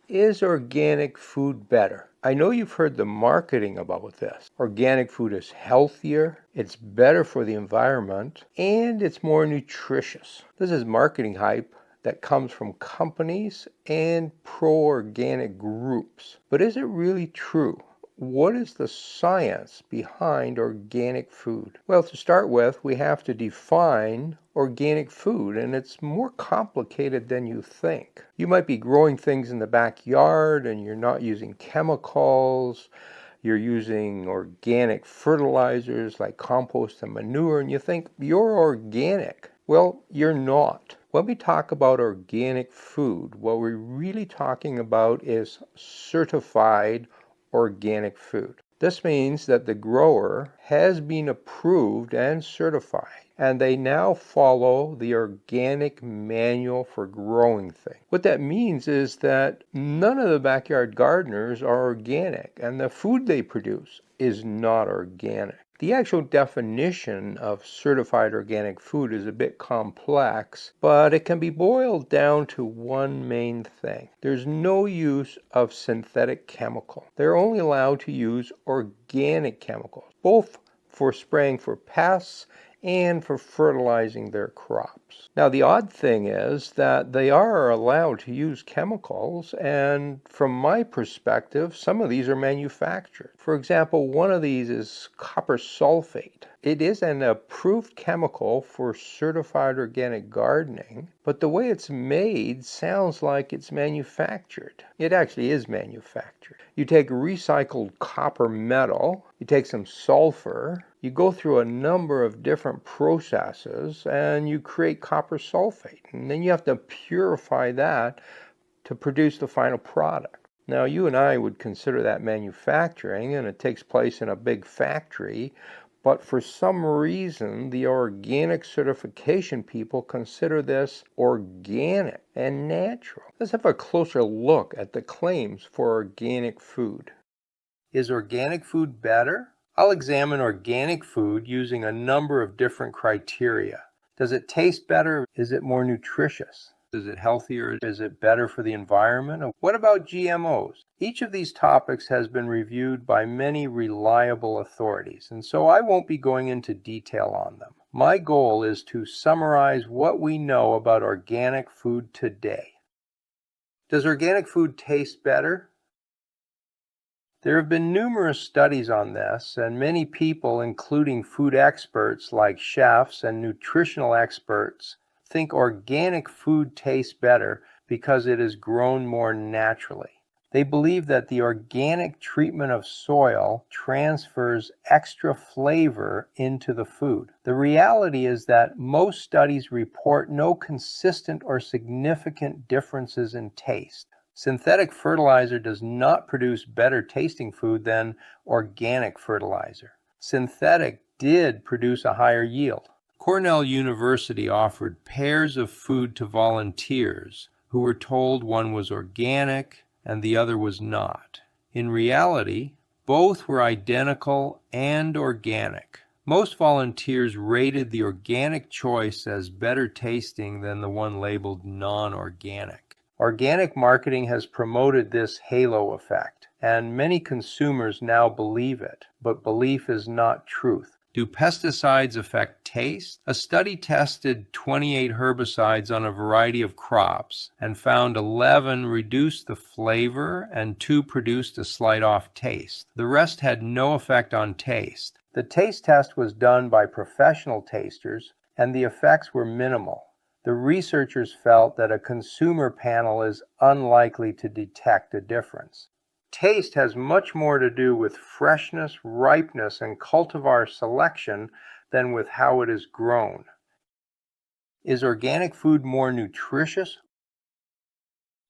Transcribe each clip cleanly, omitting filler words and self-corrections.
Is organic food better? I know you've heard the marketing about this. Organic food is healthier, it's better for the environment, and it's more nutritious. This is marketing hype that comes from companies and pro-organic groups. But is it really true? What is the science behind organic food? Well, to start with, we have to define organic food, and it's more complicated than you think. You might be growing things in the backyard and you're not using chemicals. You're using organic fertilizers like compost and manure, and you think you're organic. Well, you're not. When we talk about organic food, what we're really talking about is certified organic food. This means that the grower has been approved and certified, and they now follow the organic manual for growing things. What that means is that none of the backyard gardeners are organic, and the food they produce is not organic. The actual definition of certified organic food is a bit complex, but it can be boiled down to one main thing. There's no use of synthetic chemical. They're only allowed to use organic chemicals, both for spraying for pests and for fertilizing their crops. Now, the odd thing is that they are allowed to use chemicals, and from my perspective, some of these are manufactured. For example, one of these is copper sulfate. It is an approved chemical for certified organic gardening, but the way it's made sounds like it's manufactured. It actually is manufactured. You take recycled copper metal, you take some sulfur, you go through a number of different processes, and you create copper sulfate. And then you have to purify that to produce the final product. Now, you and I would consider that manufacturing, and it takes place in a big factory. But for some reason, the organic certification people consider this organic and natural. Let's have a closer look at the claims for organic food. Is organic food better? I'll examine organic food using a number of different criteria. Does it taste better? Is it more nutritious? Is it healthier? Is it better for the environment? And what about GMOs? Each of these topics has been reviewed by many reliable authorities, and so I won't be going into detail on them. My goal is to summarize what we know about organic food today. Does organic food taste better? There have been numerous studies on this, and many people, including food experts like chefs and nutritional experts, think organic food tastes better because it is grown more naturally. They believe that the organic treatment of soil transfers extra flavor into the food. The reality is that most studies report no consistent or significant differences in taste. Synthetic fertilizer does not produce better tasting food than organic fertilizer. Synthetic did produce a higher yield. Cornell University offered pairs of food to volunteers who were told one was organic and the other was not. In reality, both were identical and organic. Most volunteers rated the organic choice as better tasting than the one labeled non-organic. Organic marketing has promoted this halo effect, and many consumers now believe it, but belief is not truth. Do pesticides affect taste? A study tested 28 herbicides on a variety of crops and found 11 reduced the flavor and 2 produced a slight off taste. The rest had no effect on taste. The taste test was done by professional tasters, and the effects were minimal. The researchers felt that a consumer panel is unlikely to detect a difference. Taste has much more to do with freshness, ripeness, and cultivar selection than with how it is grown. Is organic food more nutritious?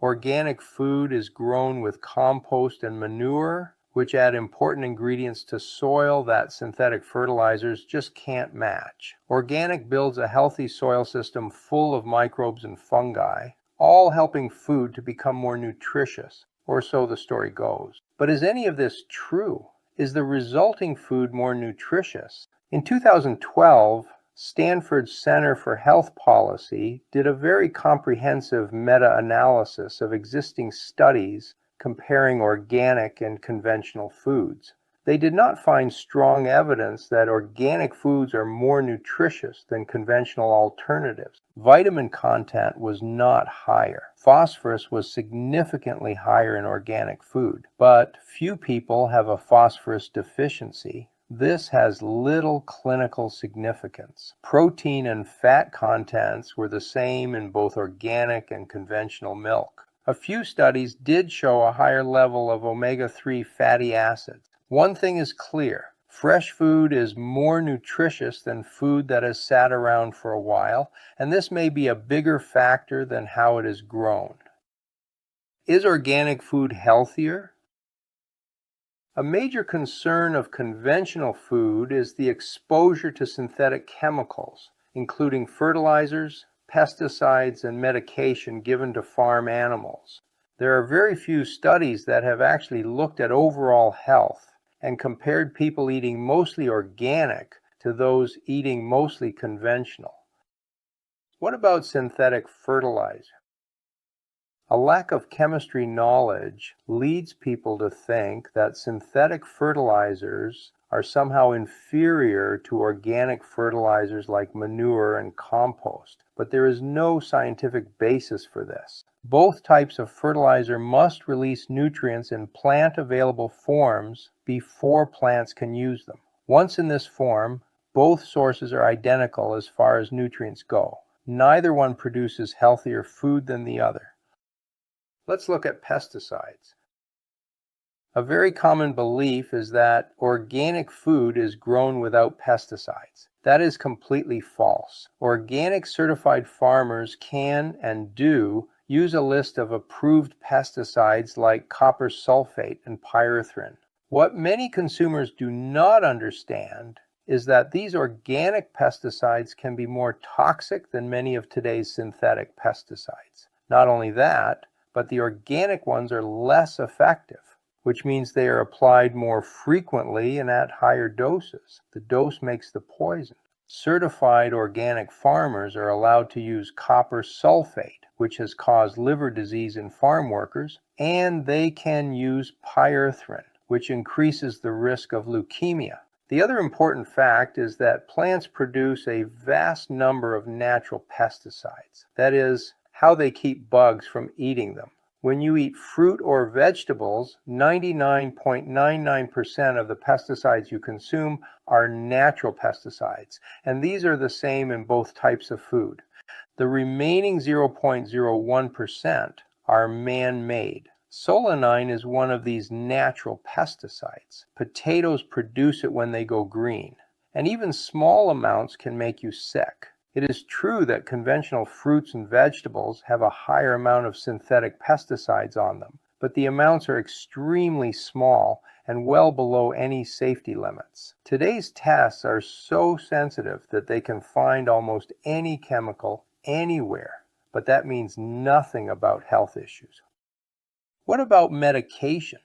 Organic food is grown with compost and manure, which add important ingredients to soil that synthetic fertilizers just can't match. Organic builds a healthy soil system full of microbes and fungi, all helping food to become more nutritious. Or so the story goes. But is any of this true? Is the resulting food more nutritious? In 2012, Stanford's Center for Health Policy did a very comprehensive meta-analysis of existing studies comparing organic and conventional foods. They did not find strong evidence that organic foods are more nutritious than conventional alternatives. Vitamin content was not higher. Phosphorus was significantly higher in organic food, but few people have a phosphorus deficiency. This has little clinical significance. Protein and fat contents were the same in both organic and conventional milk. A few studies did show a higher level of omega-3 fatty acids. One thing is clear: fresh food is more nutritious than food that has sat around for a while, and this may be a bigger factor than how it is grown. Is organic food healthier? A major concern of conventional food is the exposure to synthetic chemicals, including fertilizers, pesticides, and medication given to farm animals. There are very few studies that have actually looked at overall health and compared people eating mostly organic to those eating mostly conventional. What about synthetic fertilizer? A lack of chemistry knowledge leads people to think that synthetic fertilizers are somehow inferior to organic fertilizers like manure and compost, but there is no scientific basis for this. Both types of fertilizer must release nutrients in plant-available forms before plants can use them. Once in this form, both sources are identical as far as nutrients go. Neither one produces healthier food than the other. Let's look at pesticides. A very common belief is that organic food is grown without pesticides. That is completely false. Organic certified farmers can and do use a list of approved pesticides like copper sulfate and pyrethrin. What many consumers do not understand is that these organic pesticides can be more toxic than many of today's synthetic pesticides. Not only that, but the organic ones are less effective, which means they are applied more frequently and at higher doses. The dose makes the poison. Certified organic farmers are allowed to use copper sulfate, which has caused liver disease in farm workers, and they can use pyrethrin, which increases the risk of leukemia. The other important fact is that plants produce a vast number of natural pesticides. That is, how they keep bugs from eating them. When you eat fruit or vegetables, 99.99% of the pesticides you consume are natural pesticides, and these are the same in both types of food. The remaining 0.01% are man-made. Solanine is one of these natural pesticides. Potatoes produce it when they go green, and even small amounts can make you sick. It is true that conventional fruits and vegetables have a higher amount of synthetic pesticides on them, but the amounts are extremely small and well below any safety limits. Today's tests are so sensitive that they can find almost any chemical anywhere, but that means nothing about health issues. What about medication?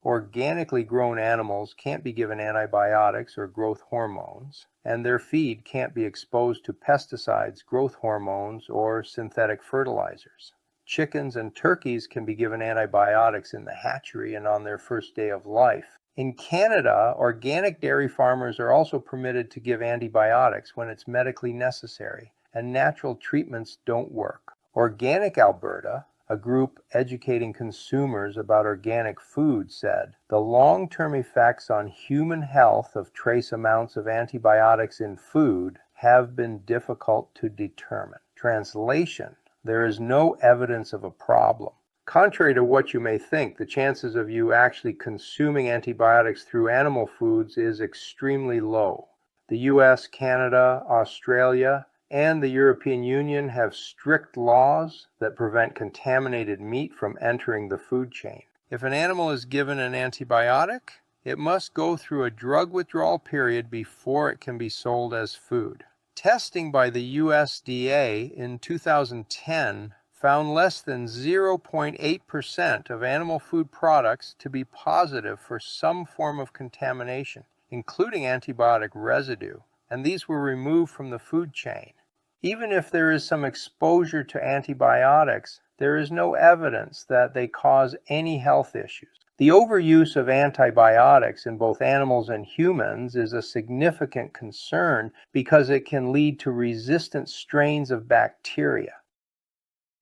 Organically grown animals can't be given antibiotics or growth hormones, and their feed can't be exposed to pesticides, growth hormones, or synthetic fertilizers. Chickens and turkeys can be given antibiotics in the hatchery and on their first day of life. In Canada, organic dairy farmers are also permitted to give antibiotics when it's medically necessary, and natural treatments don't work. Organic Alberta, a group educating consumers about organic food, said, "The long-term effects on human health of trace amounts of antibiotics in food have been difficult to determine." Translation: there is no evidence of a problem. Contrary to what you may think, the chances of you actually consuming antibiotics through animal foods is extremely low. The US, Canada, Australia, and the European Union have strict laws that prevent contaminated meat from entering the food chain. If an animal is given an antibiotic, it must go through a drug withdrawal period before it can be sold as food. Testing by the USDA in 2010 found less than 0.8% of animal food products to be positive for some form of contamination, including antibiotic residue, and these were removed from the food chain. Even if there is some exposure to antibiotics, there is no evidence that they cause any health issues. The overuse of antibiotics in both animals and humans is a significant concern because it can lead to resistant strains of bacteria.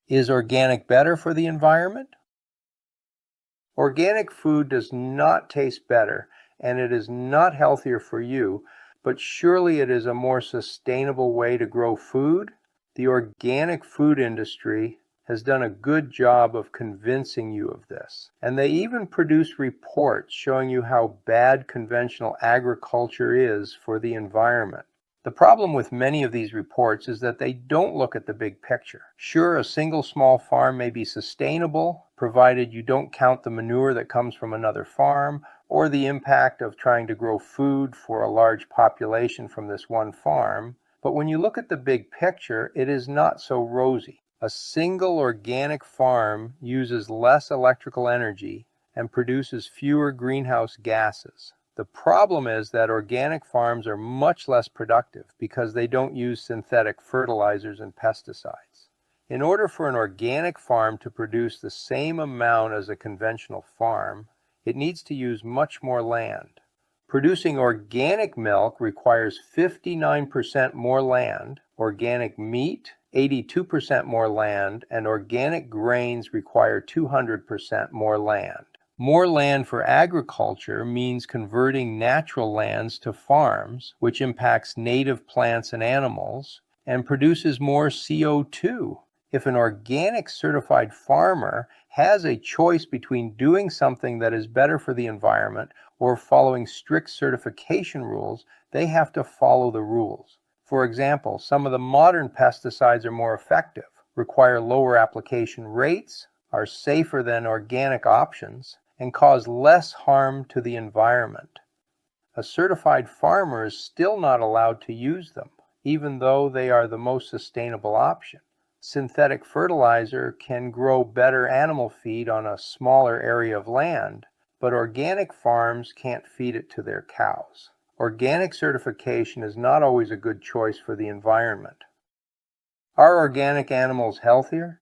Is organic better for the environment? Organic food does not taste better, and it is not healthier for you, but surely it is a more sustainable way to grow food. The organic food industry has done a good job of convincing you of this, and they even produce reports showing you how bad conventional agriculture is for the environment. The problem with many of these reports is that they don't look at the big picture. Sure, a single small farm may be sustainable, provided you don't count the manure that comes from another farm, or the impact of trying to grow food for a large population from this one farm. But when you look at the big picture, it is not so rosy. A single organic farm uses less electrical energy and produces fewer greenhouse gases. The problem is that organic farms are much less productive because they don't use synthetic fertilizers and pesticides. In order for an organic farm to produce the same amount as a conventional farm, it needs to use much more land. Producing organic milk requires 59% more land, organic meat, 82% more land, and organic grains require 200% more land. More land for agriculture means converting natural lands to farms, which impacts native plants and animals, and produces more CO2. If an organic certified farmer has a choice between doing something that is better for the environment or following strict certification rules, they have to follow the rules. For example, some of the modern pesticides are more effective, require lower application rates, are safer than organic options, and cause less harm to the environment. A certified farmer is still not allowed to use them, even though they are the most sustainable option. Synthetic fertilizer can grow better animal feed on a smaller area of land, but organic farms can't feed it to their cows. Organic certification is not always a good choice for the environment. Are organic animals healthier?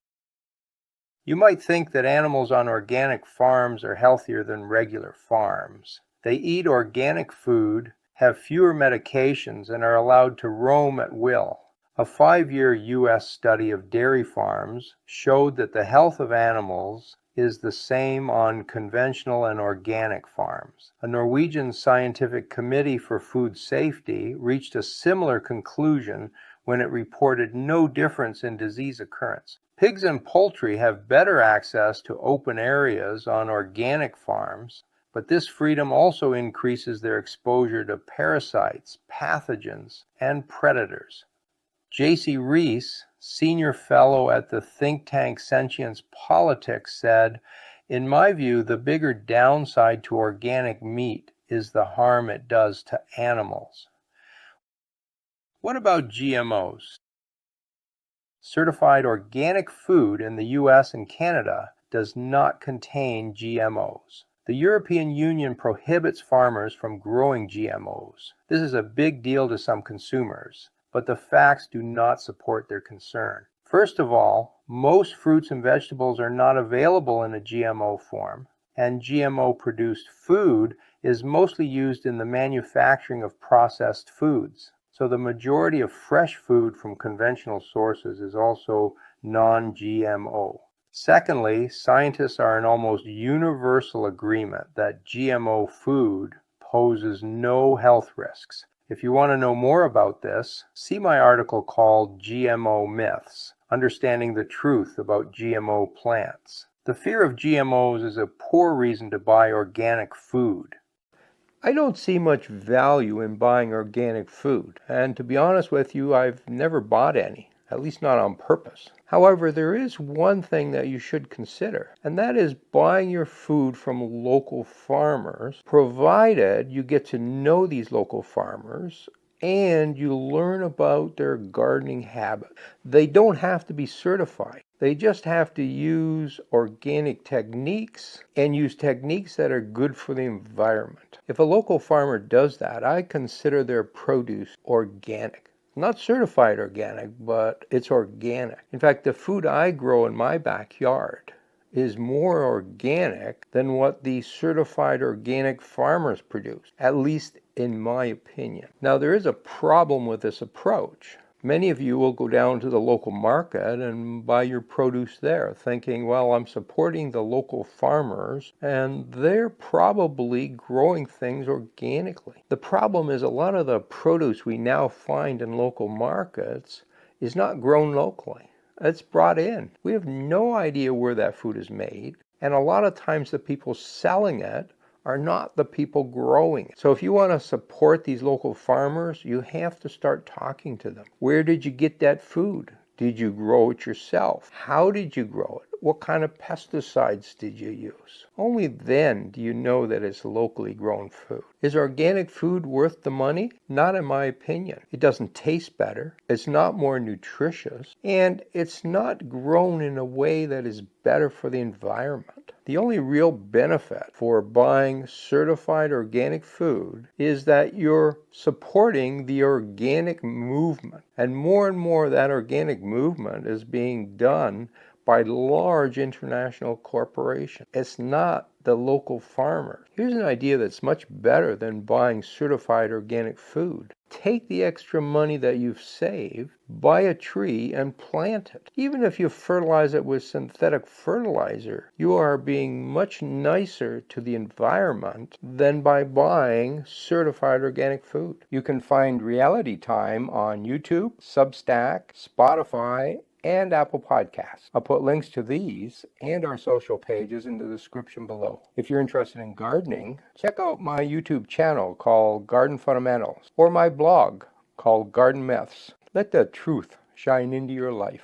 You might think that animals on organic farms are healthier than regular farms. They eat organic food, have fewer medications, and are allowed to roam at will. A 5-year U.S. study of dairy farms showed that the health of animals is the same on conventional and organic farms. A Norwegian scientific committee for food safety reached a similar conclusion when it reported no difference in disease occurrence. Pigs and poultry have better access to open areas on organic farms, but this freedom also increases their exposure to parasites, pathogens, and predators. J.C. Reese, senior fellow at the think tank Sentience Politics, said, "In my view, the bigger downside to organic meat is the harm it does to animals." What about GMOs? Certified organic food in the US and Canada does not contain GMOs. The European Union prohibits farmers from growing GMOs. This is a big deal to some consumers, but the facts do not support their concern. First of all, most fruits and vegetables are not available in a GMO form, and GMO-produced food is mostly used in the manufacturing of processed foods. So the majority of fresh food from conventional sources is also non-GMO. Secondly, scientists are in almost universal agreement that GMO food poses no health risks. If you want to know more about this, see my article called GMO Myths, Understanding the Truth About GMO Plants. The fear of GMOs is a poor reason to buy organic food. I don't see much value in buying organic food, and to be honest with you, I've never bought any, at least not on purpose. However, there is one thing that you should consider, and that is buying your food from local farmers, provided you get to know these local farmers and you learn about their gardening habits. They don't have to be certified. They just have to use organic techniques and use techniques that are good for the environment. If a local farmer does that, I consider their produce organic. Not certified organic, but it's organic. In fact, the food I grow in my backyard is more organic than what the certified organic farmers produce, at least in my opinion. Now, there is a problem with this approach. Many of you will go down to the local market and buy your produce there, thinking, well, I'm supporting the local farmers, and they're probably growing things organically. The problem is a lot of the produce we now find in local markets is not grown locally. It's brought in. We have no idea where that food is made, and a lot of times the people selling it are not the people growing it. So if you want to support these local farmers, you have to start talking to them. Where did you get that food? Did you grow it yourself? How did you grow it? What kind of pesticides did you use? Only then do you know that it's locally grown food. Is organic food worth the money? Not in my opinion. It doesn't taste better. It's not more nutritious. And it's not grown in a way that is better for the environment. The only real benefit for buying certified organic food is that you're supporting the organic movement. And more that organic movement is being done by large international corporations. It's not the local farmers. Here's an idea that's much better than buying certified organic food. Take the extra money that you've saved, buy a tree and plant it. Even if you fertilize it with synthetic fertilizer, you are being much nicer to the environment than by buying certified organic food. You can find Reality Time on YouTube, Substack, Spotify, and Apple Podcasts. I'll put links to these and our social pages in the description below. If you're interested in gardening, check out my YouTube channel called Garden Fundamentals or my blog called Garden Myths. Let the truth shine into your life.